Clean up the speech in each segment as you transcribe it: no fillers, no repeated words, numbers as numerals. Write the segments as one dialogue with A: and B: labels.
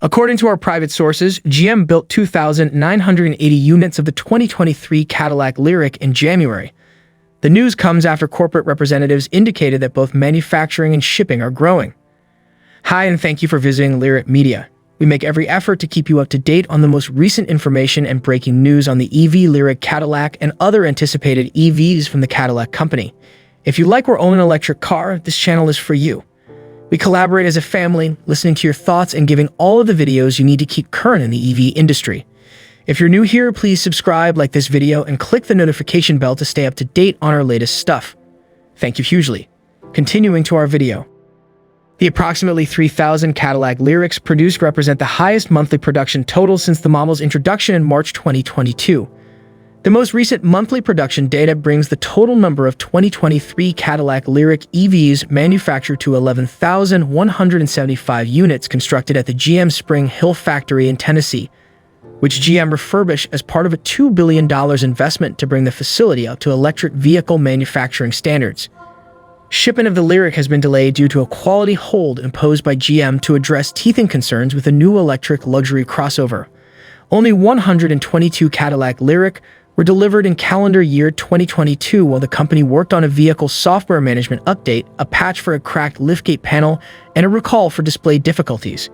A: According to our private sources, GM built 2,980 units of the 2023 Cadillac Lyriq in January. The news comes after corporate representatives indicated that both manufacturing and shipping are growing. Hi, and thank you for visiting Lyriq Media. We make every effort to keep you up to date on the most recent information and breaking news on the EV Lyriq Cadillac and other anticipated EVs from the Cadillac company. If you like or own an electric car, this channel is for you. We collaborate as a family, listening to your thoughts and giving all of the videos you need to keep current in the EV industry. If you're new here, please subscribe, like this video, and click the notification bell to stay up to date on our latest stuff. Thank you hugely. Continuing to our video. The approximately 3,000 Cadillac Lyriqs produced represent the highest monthly production total since the model's introduction in March 2022. The most recent monthly production data brings the total number of 2023 Cadillac Lyriq EVs manufactured to 11,175 units constructed at the GM Spring Hill factory in Tennessee, which GM refurbished as part of a $2 billion investment to bring the facility up to electric vehicle manufacturing standards. Shipment of the Lyriq has been delayed due to a quality hold imposed by GM to address teething concerns with a new electric luxury crossover. Only 122 Cadillac Lyriq were delivered in calendar year 2022 while the company worked on a vehicle software management update, a patch for a cracked liftgate panel, and a recall for display difficulties.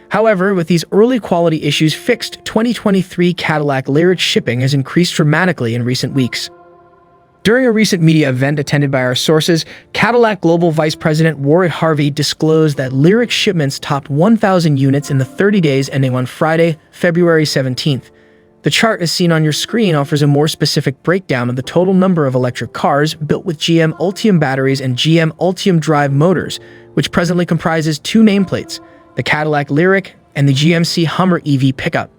A: However, with these early quality issues fixed, 2023 Cadillac Lyriq shipping has increased dramatically in recent weeks. During a recent media event attended by our sources, Cadillac Global Vice President Warren Harvey disclosed that Lyriq shipments topped 1,000 units in the 30 days ending on Friday, February 17th. The chart as seen on your screen offers a more specific breakdown of the total number of electric cars built with GM Ultium batteries and GM Ultium drive motors, which presently comprises two nameplates, the Cadillac Lyriq and the GMC Hummer EV pickup.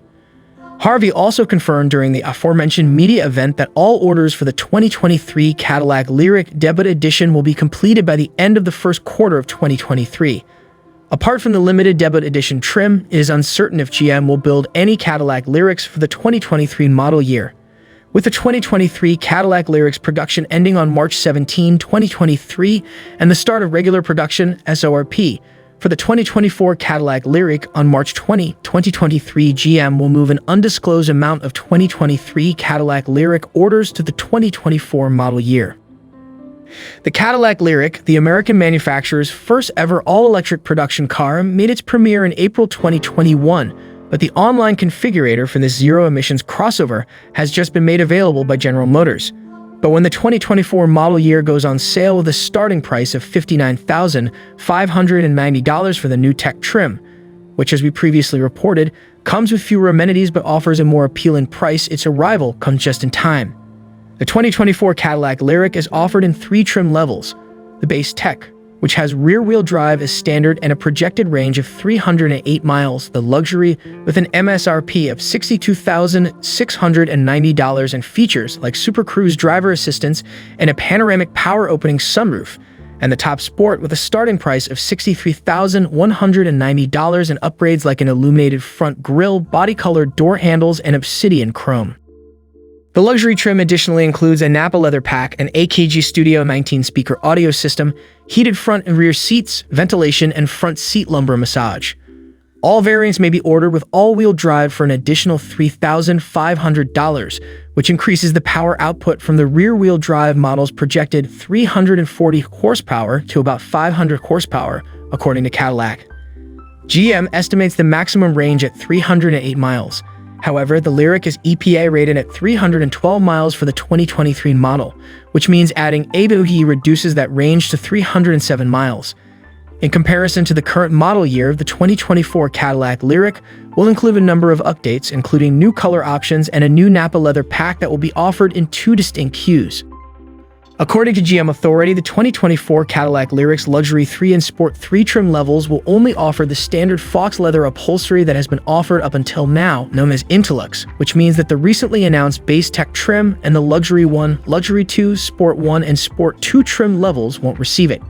A: Harvey also confirmed during the aforementioned media event that all orders for the 2023 Cadillac Lyriq Debut Edition will be completed by the end of the first quarter of 2023. Apart from the limited Debut Edition trim, it is uncertain if GM will build any Cadillac Lyriqs for the 2023 model year. With the 2023 Cadillac Lyriqs production ending on March 17, 2023, and the start of regular production (SORP) for the 2024 Cadillac Lyriq on March 20, 2023, GM will move an undisclosed amount of 2023 Cadillac Lyriq orders to the 2024 model year. The Cadillac Lyriq, the American manufacturer's first ever all-electric production car, made its premiere in April 2021, but the online configurator for this zero-emissions crossover has just been made available by General Motors. But when the 2024 model year goes on sale with a starting price of $59,590 for the new tech trim, which, as we previously reported, comes with fewer amenities but offers a more appealing price, its arrival comes just in time. The 2024 Cadillac Lyriq is offered in three trim levels: the base tech, which has rear-wheel drive as standard and a projected range of 308 miles, the luxury with an MSRP of $62,690 and features like Super Cruise driver assistance and a panoramic power-opening sunroof, and the top sport with a starting price of $63,190 and upgrades like an illuminated front grille, body-colored door handles, and obsidian chrome. The luxury trim additionally includes a Napa leather pack, an AKG Studio 19-speaker audio system, heated front and rear seats, ventilation, and front seat lumbar massage. All variants may be ordered with all-wheel drive for an additional $3,500, which increases the power output from the rear-wheel drive model's projected 340 horsepower to about 500 horsepower, according to Cadillac. GM estimates the maximum range at 308 miles. However, the Lyriq is EPA rated at 312 miles for the 2023 model, which means adding ABOE reduces that range to 307 miles. In comparison to the current model year, the 2024 Cadillac Lyriq will include a number of updates, including new color options and a new Napa leather pack that will be offered in two distinct hues. According to GM Authority, the 2024 Cadillac Lyriq's Luxury 3 and Sport 3 trim levels will only offer the standard fox leather upholstery that has been offered up until now, known as Intellux, which means that the recently announced base tech trim and the Luxury 1, Luxury 2, Sport 1, and Sport 2 trim levels won't receive it.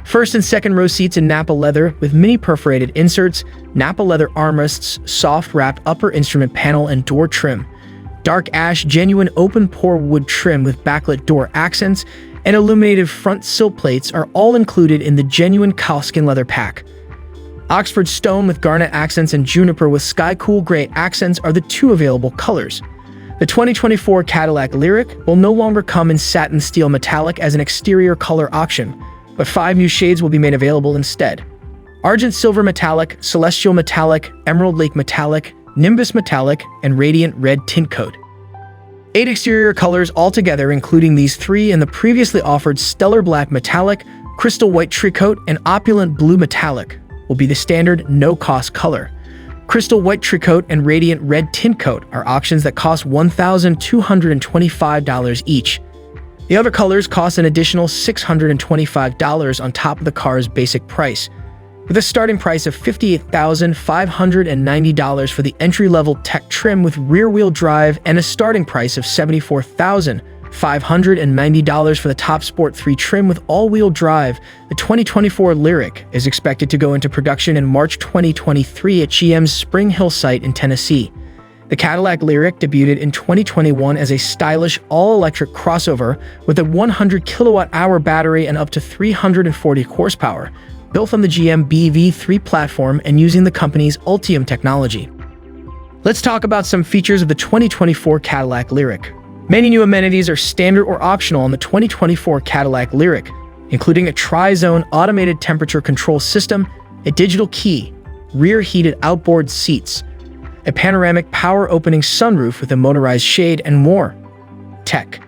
A: First and second row seats in Napa leather with mini perforated inserts, Napa leather armrests, soft wrapped upper instrument panel and door trim, dark ash genuine open pore wood trim with backlit door accents, and illuminated front sill plates are all included in the genuine cowskin leather pack. Oxford Stone with garnet accents and Juniper with Sky Cool Gray accents are the two available colors. The 2024 Cadillac Lyriq will no longer come in satin steel metallic as an exterior color option, but 5 new shades will be made available instead. Argent Silver Metallic, Celestial Metallic, Emerald Lake Metallic, Nimbus Metallic, and Radiant Red tint code. 8 exterior colors altogether, including these 3 and the previously offered Stellar Black Metallic, Crystal White Tricoat, and Opulent Blue Metallic, will be the standard no-cost color. Crystal White Tricoat and Radiant Red tint coat are options that cost $1,225 each. The other colors cost an additional $625 on top of the car's basic price, with a starting price of $58,590 for the entry-level tech trim with rear-wheel drive and a starting price of $74,590 for the Top Sport 3 trim with all-wheel drive. The 2024 Lyriq is expected to go into production in March 2023 at GM's Spring Hill site in Tennessee. The Cadillac Lyriq debuted in 2021 as a stylish all-electric crossover with a 100 kilowatt-hour battery and up to 340 horsepower, built on the GM BV3 platform and using the company's Ultium technology. Let's talk about some features of the 2024 Cadillac Lyriq. Many new amenities are standard or optional on the 2024 Cadillac Lyriq, including a tri-zone automated temperature control system, a digital key, rear heated outboard seats, a panoramic power opening sunroof with a motorized shade, and more. Tech.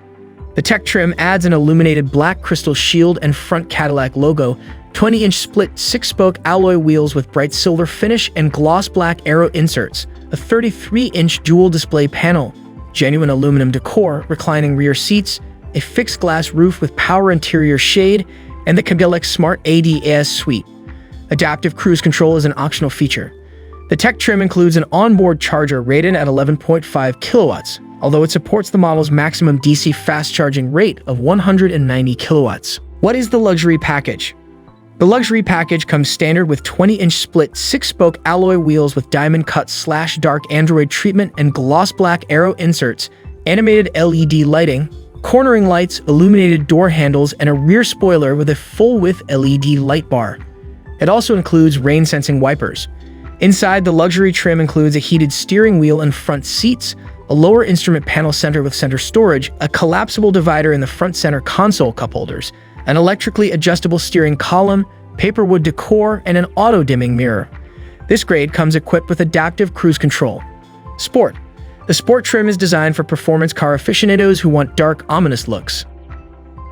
A: The tech trim adds an illuminated black crystal shield and front Cadillac logo, 20-inch split 6-spoke alloy wheels with bright silver finish and gloss black aero inserts, a 33-inch dual display panel, genuine aluminum decor, reclining rear seats, a fixed glass roof with power interior shade, and the Cadillac Smart ADAS suite. Adaptive cruise control is an optional feature. The tech trim includes an onboard charger rated at 11.5 kilowatts, although it supports the model's maximum DC fast charging rate of 190 kilowatts. What is the luxury package? The luxury package comes standard with 20-inch split 6-spoke alloy wheels with diamond cut / dark Android treatment and gloss black aero inserts, animated LED lighting, cornering lights, illuminated door handles, and a rear spoiler with a full-width LED light bar. It also includes rain-sensing wipers. Inside, the luxury trim includes a heated steering wheel and front seats, a lower instrument panel center with center storage, a collapsible divider in the front center console cup holders, an electrically adjustable steering column, paperwood decor, and an auto-dimming mirror. This grade comes equipped with adaptive cruise control. Sport. The Sport trim is designed for performance car aficionados who want dark, ominous looks.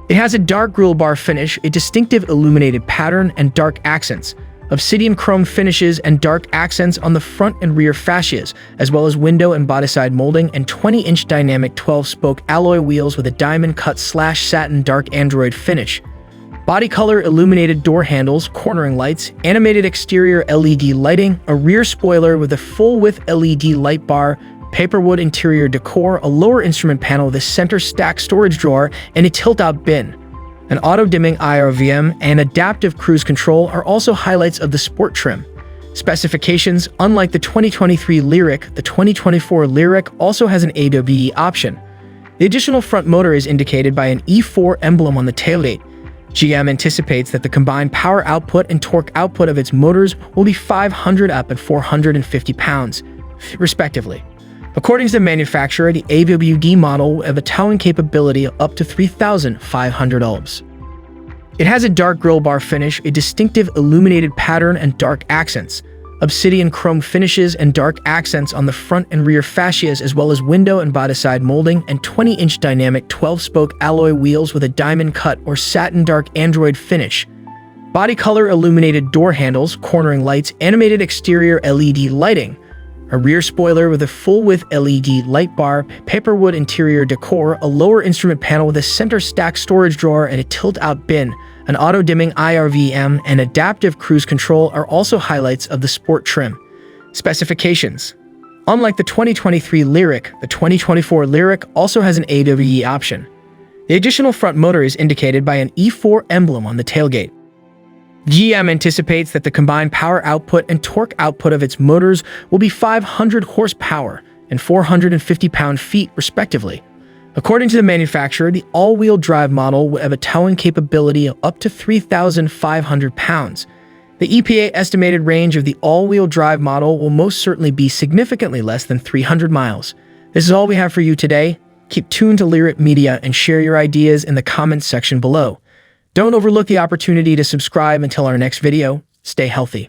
A: It has a dark grille bar finish, a distinctive illuminated pattern, and dark accents, obsidian chrome finishes, and dark accents on the front and rear fascias, as well as window and bodyside molding, and 20-inch dynamic 12-spoke alloy wheels with a diamond cut / satin dark Android finish. Body color illuminated door handles, cornering lights, animated exterior LED lighting, a rear spoiler with a full-width LED light bar, paperwood interior decor, a lower instrument panel with a center stack storage drawer, and a tilt-out bin. An auto-dimming IRVM and adaptive cruise control are also highlights of the Sport trim. Specifications: unlike the 2023 Lyriq, the 2024 Lyriq also has an AWE option. The additional front motor is indicated by an E4 emblem on the tailgate. GM anticipates that the combined power output and torque output of its motors will be 500 up and 450 pounds, respectively. According to the manufacturer, the AWD model will have a towing capability of up to 3,500 ohms. It has a dark grille bar finish, a distinctive illuminated pattern, and dark accents, obsidian chrome finishes and dark accents on the front and rear fascias, as well as window and bodyside molding, and 20-inch dynamic 12-spoke alloy wheels with a diamond cut or satin dark Android finish. Body color illuminated door handles, cornering lights, animated exterior LED lighting, a rear spoiler with a full-width LED light bar, paperwood interior decor, a lower instrument panel with a center stack storage drawer, and a tilt-out bin. An auto-dimming IRVM and adaptive cruise control are also highlights of the Sport trim. Specifications: unlike the 2023 Lyriq, the 2024 Lyriq also has an AWE option. The additional front motor is indicated by an E4 emblem on the tailgate. GM anticipates that the combined power output and torque output of its motors will be 500 horsepower and 450 pound-feet, respectively. According to the manufacturer, the all-wheel drive model will have a towing capability of up to 3,500 pounds. The EPA estimated range of the all-wheel drive model will most certainly be significantly less than 300 miles. This is all we have for you today. Keep tuned to Lyriq Media and share your ideas in the comments section below. Don't overlook the opportunity to subscribe until our next video. Stay healthy.